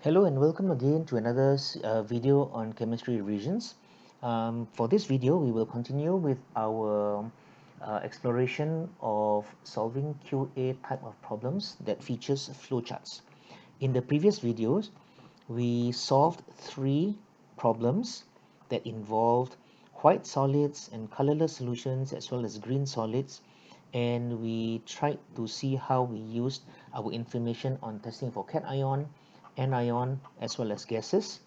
Hello and welcome again to another video on chemistry revisions. For this video, we will continue with our exploration of solving QA type of problems that features flowcharts. In the previous videos, we solved 3 problems that involved white solids and colorless solutions as well as green solids, and we tried to see how we used our information on testing for cation, anion as well as gases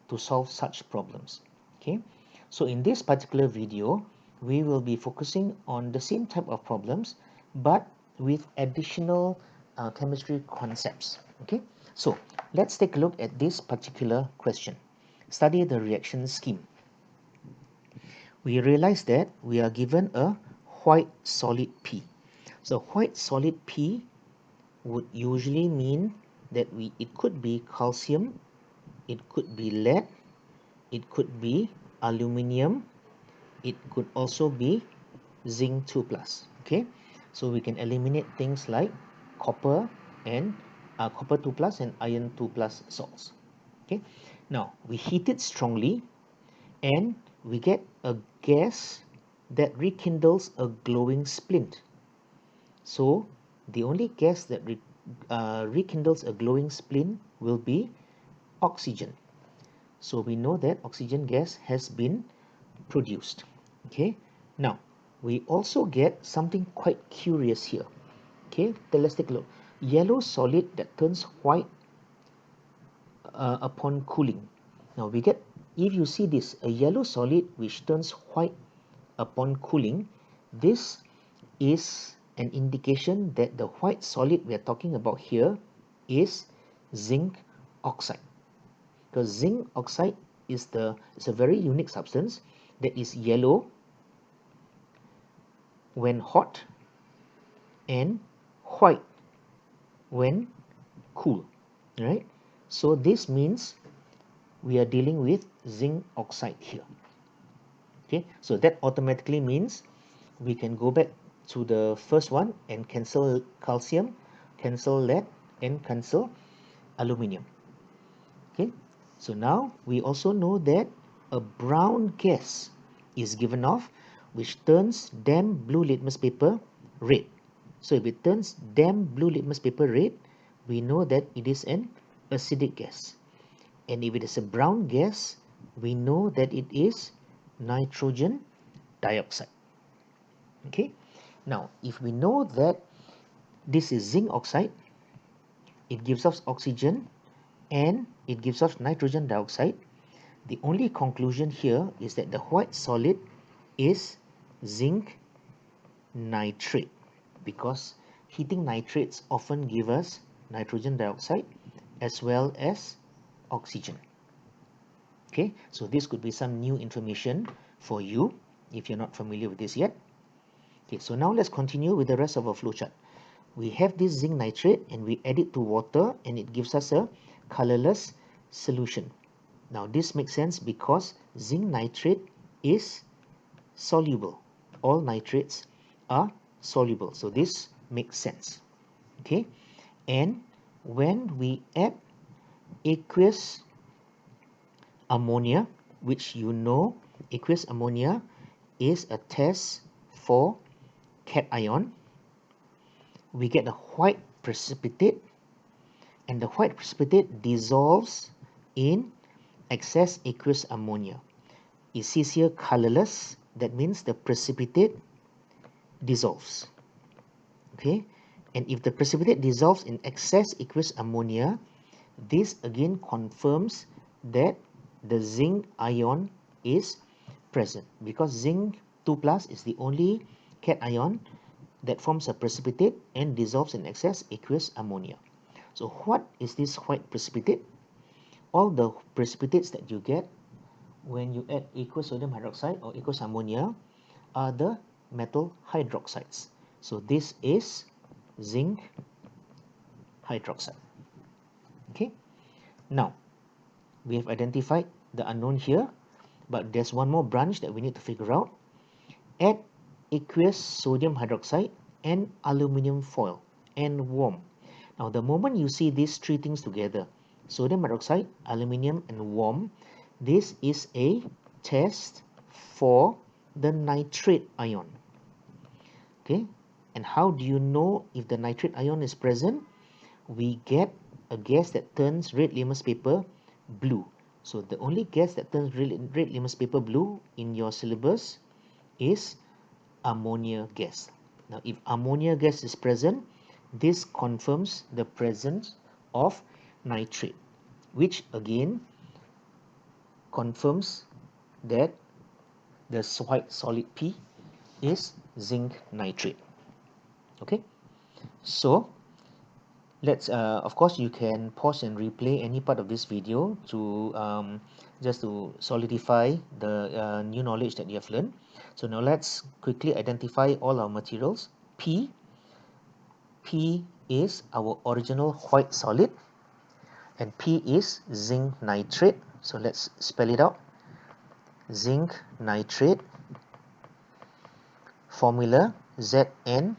to solve such problems. Okay, so in this particular video we will be focusing on the same type of problems but with additional chemistry concepts. Okay, so let's take a look at this particular question. Study the reaction scheme. We realize that we are given a white solid P. So white solid P would usually mean that it could be calcium, it could be lead, it could be aluminium, it could also be zinc 2 plus. Okay, so we can eliminate things like copper and copper 2 plus and iron 2 plus salts. Okay, now we heat it strongly and we get a gas that rekindles a glowing splint. So the only gas that rekindles a glowing splint will be oxygen. So we know that oxygen gas has been produced. Okay, now we also get something quite curious here. Okay, let's take a look. Yellow solid that turns white upon cooling. Now we get, if you see this, a yellow solid which turns white upon cooling, this is an indication that the white solid we are talking about here is zinc oxide, because zinc oxide is a very unique substance that is yellow when hot and white when cool, right? So this means we are dealing with zinc oxide here. Okay, so that automatically means we can go back to the first one and cancel calcium, cancel lead, and cancel aluminium. Okay, so now we also know that a brown gas is given off which turns damp blue litmus paper red. So if it turns damp blue litmus paper red, we know that it is an acidic gas. And if it is a brown gas, we know that it is nitrogen dioxide. Okay, now if we know that this is zinc oxide, it gives off oxygen and it gives off nitrogen dioxide, the only conclusion here is that the white solid is zinc nitrate, because heating nitrates often give us nitrogen dioxide as well as oxygen. Okay, so this could be some new information for you if you're not familiar with this yet. Okay, so now let's continue with the rest of our flowchart. We have this zinc nitrate and we add it to water and it gives us a colorless solution. Now this makes sense because zinc nitrate is soluble. All nitrates are soluble, so this makes sense. Okay, and when we add aqueous ammonia, which you know aqueous ammonia is a test for cation, we get a white precipitate, and the white precipitate dissolves in excess aqueous ammonia. It says here colorless, that means the precipitate dissolves. Okay, and if the precipitate dissolves in excess aqueous ammonia, this again confirms that the zinc ion is present, because zinc 2 plus is the only cation that forms a precipitate and dissolves in excess aqueous ammonia. So what is this white precipitate? All the precipitates that you get when you add aqueous sodium hydroxide or aqueous ammonia are the metal hydroxides. So this is zinc hydroxide. Okay, now we have identified the unknown here, but there's one more branch that we need to figure out. Add aqueous sodium hydroxide and aluminium foil and warm. Now the moment you see these 3 things together, sodium hydroxide, aluminium, and warm. This is a test for the nitrate ion. Okay, and how do you know if the nitrate ion is present? We get a gas that turns red litmus paper blue. So the only gas that turns red litmus paper blue in your syllabus is ammonia gas. Now, if ammonia gas is present, this confirms the presence of nitrate, which again confirms that the white solid P is zinc nitrate. Okay, so let's of course you can pause and replay any part of this video to just to solidify the new knowledge that you have learned. So now let's quickly identify all our materials. P is our original white solid, and P is zinc nitrate. So let's spell it out. Zinc nitrate, formula ZnNO3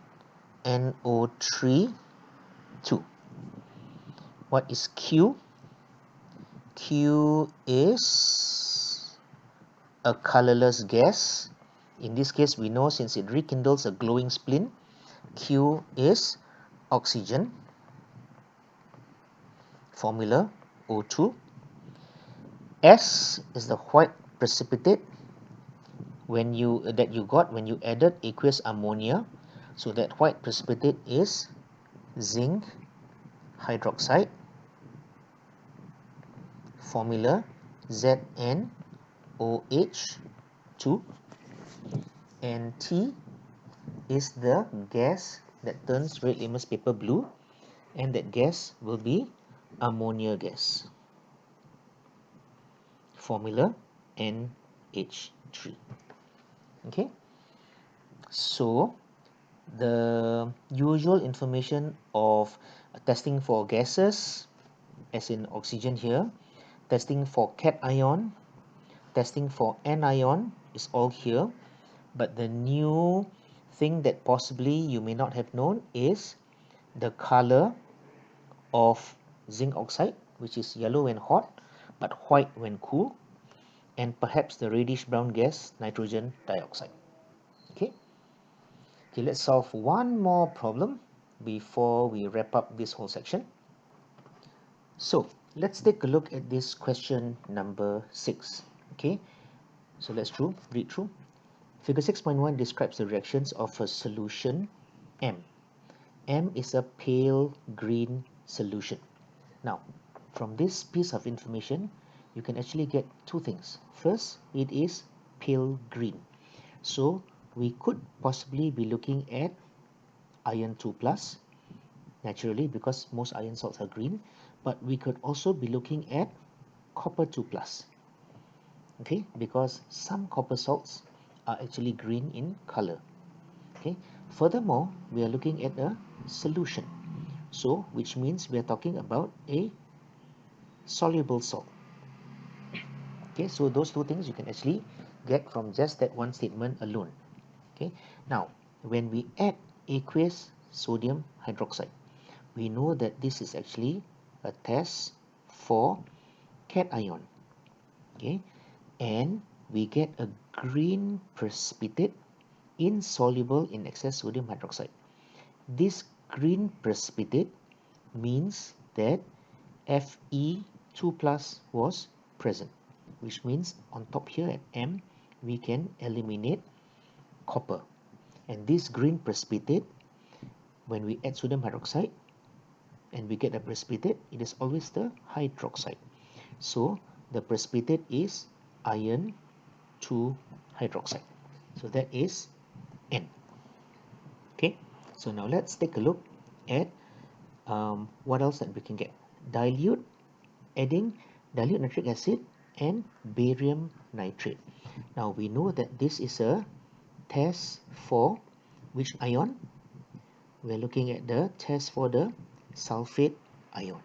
2. What is Q? Q is a colorless gas. In this case, we know since it rekindles a glowing splint, Q is oxygen. Formula O2. S is the white precipitate that you got when you added aqueous ammonia. So that white precipitate is zinc hydroxide. Formula ZnOH2. And T is the gas that turns red litmus paper blue, and that gas will be ammonia gas. Formula NH3. Okay, so the usual information of testing for gases, as in oxygen here, testing for cation, testing for anion is all here. But the new thing that possibly you may not have known is the color of zinc oxide, which is yellow when hot but white when cool, and perhaps the reddish brown gas nitrogen dioxide. Okay, let's solve one more problem before we wrap up this whole section. So let's take a look at this question number 6. Okay, so let's read through. Figure 6.1 describes the reactions of a solution M. M is a pale green solution. Now, from this piece of information, you can actually get two things. First, it is pale green. So we could possibly be looking at iron 2 plus, naturally, because most iron salts are green, but we could also be looking at copper 2 plus. Okay, because some copper salts are actually green in color. Okay, furthermore, we are looking at a solution, so which means we are talking about a soluble salt. Okay, so those two things you can actually get from just that one statement alone. Okay, now when we add aqueous sodium hydroxide, we know that this is actually a test for cation. Okay, and we get a green precipitate insoluble in excess sodium hydroxide. This green precipitate means that Fe2 plus was present, which means on top here at M we can eliminate copper, and this green precipitate, when we add sodium hydroxide and we get a precipitate, it is always the hydroxide. So the precipitate is iron 2 hydroxide. So that is N. Okay, so now let's take a look at what else that we can get. Adding dilute nitric acid and barium nitrate. Now we know that this is a test for which ion? We're looking at the test for the sulfate ion.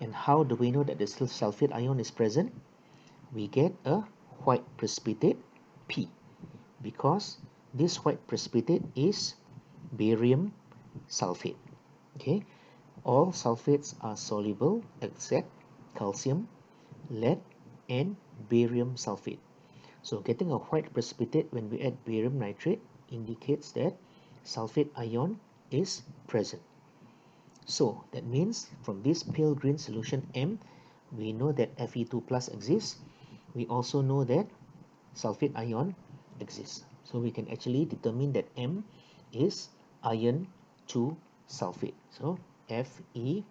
And how do we know that the sulfate ion is present? We get a white precipitate P, because this white precipitate is barium sulfate. Okay, all sulfates are soluble except calcium, lead, and barium sulfate. So getting a white precipitate when we add barium nitrate indicates that sulfate ion is present. So that means from this pale green solution M, we know that Fe2 plus exists. We also know that sulfate ion exists. So we can actually determine that M is iron 2 sulfate. So FeSO4.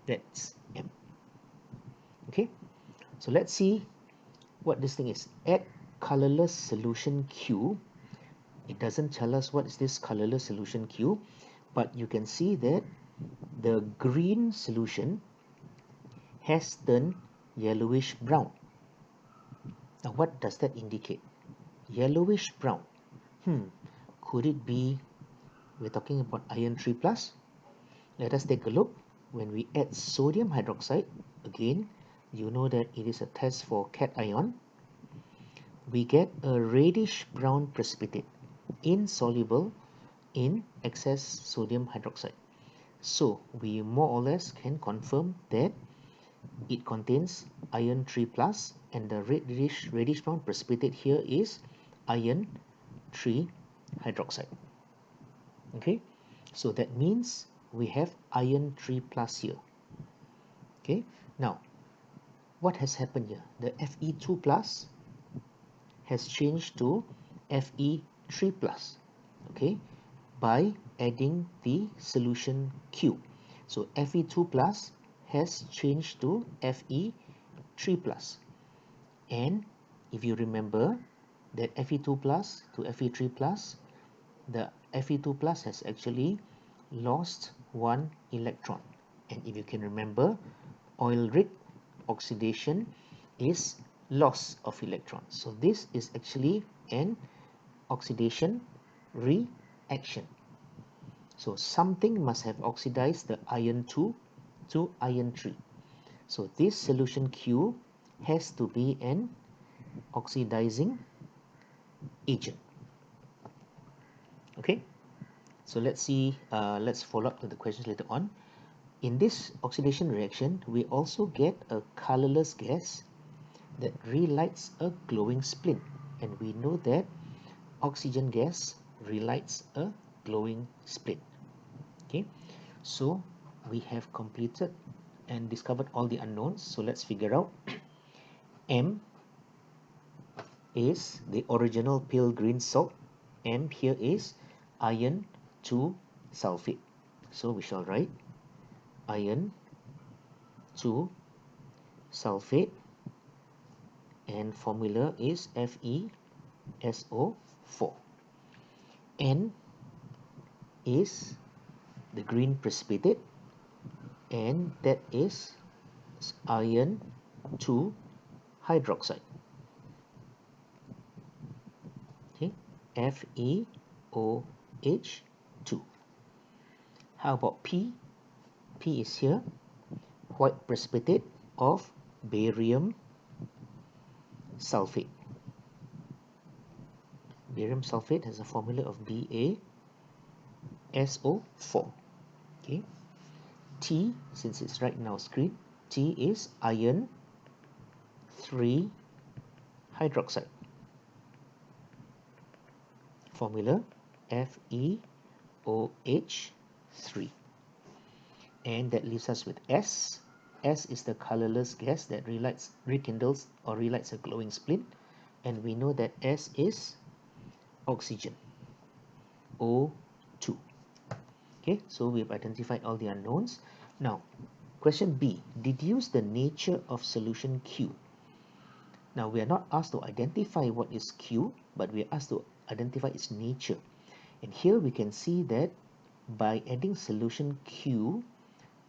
That's M. Okay, so let's see what this thing is. Add colorless solution Q. It doesn't tell us what is this colorless solution Q, but you can see that the green solution has turned yellowish brown. Now what does that indicate? Yellowish brown. Could it be we're talking about iron 3 plus? Let us take a look. When we add sodium hydroxide, again, you know that it is a test for cation. We get a reddish brown precipitate, insoluble in excess sodium hydroxide. So we more or less can confirm that it contains iron 3 plus, and the reddish brown precipitate here is iron 3 hydroxide. Okay, so that means we have iron 3 plus here. Okay, now what has happened here? The Fe2 plus has changed to Fe3 plus, okay, by adding the solution Q. So Fe2 plus has changed to Fe3 plus. And if you remember that Fe2 plus to Fe3 plus, the Fe2 plus has actually lost one electron. And if you can remember, oil-rich oxidation is loss of electrons. So this is actually an oxidation reaction. So something must have oxidized the iron 2 to iron 3. So this solution Q has to be an oxidizing agent. Okay, so let's follow up with the questions later on. In this oxidation reaction, we also get a colorless gas that relights a glowing splint, and we know that oxygen gas relights a glowing splint. Okay, so we have completed and discovered all the unknowns. So let's figure out. M is the original pale green salt. M here is iron 2 sulfate. So we shall write iron 2 sulfate, and formula is FeSO4. N is the green precipitate, and that is iron 2 hydroxide. Okay, FeOH2. How about P? P is here, white precipitate of barium sulfate. Barium sulfate has a formula of BaSO4. Okay. T, since it's right now screen, T is iron 3 hydroxide. Formula FeOH3. And that leaves us with S. S is the colorless gas that rekindles or relights a glowing splint, and we know that S is oxygen, O2. Okay, so we've identified all the unknowns. Now, question B, deduce the nature of solution Q. Now, we are not asked to identify what is Q, but we are asked to identify its nature. And here we can see that by adding solution Q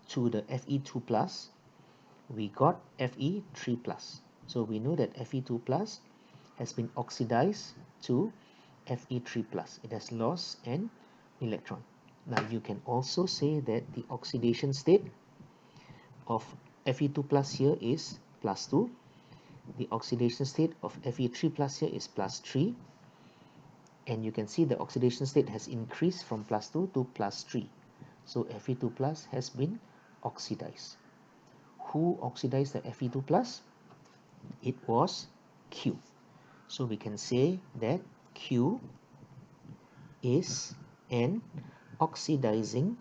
to the Fe2 plus, we got Fe3 plus. So we know that Fe2 plus has been oxidized to Fe3 plus. It has lost an electron. Now you can also say that the oxidation state of Fe2 plus here is plus 2. The oxidation state of Fe3 plus here is plus 3. And you can see the oxidation state has increased from plus 2 to plus 3. So Fe2 plus has been oxidize. Who oxidized the Fe2 plus? It was Q. So we can say that Q is an oxidizing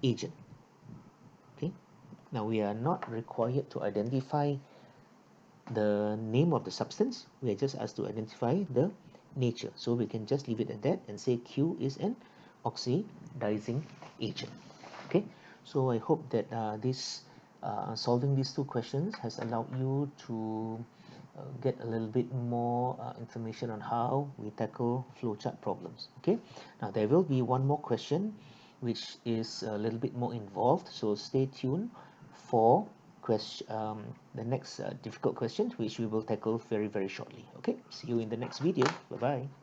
agent. Okay. Now we are not required to identify the name of the substance. We are just asked to identify the nature. So we can just leave it at that and say Q is an oxidizing agent. Okay. So I hope that solving these two questions has allowed you to get a little bit more information on how we tackle flowchart problems. Okay. Now there will be one more question which is a little bit more involved. So stay tuned for the next difficult question, which we will tackle very, very shortly. Okay. See you in the next video. Bye bye.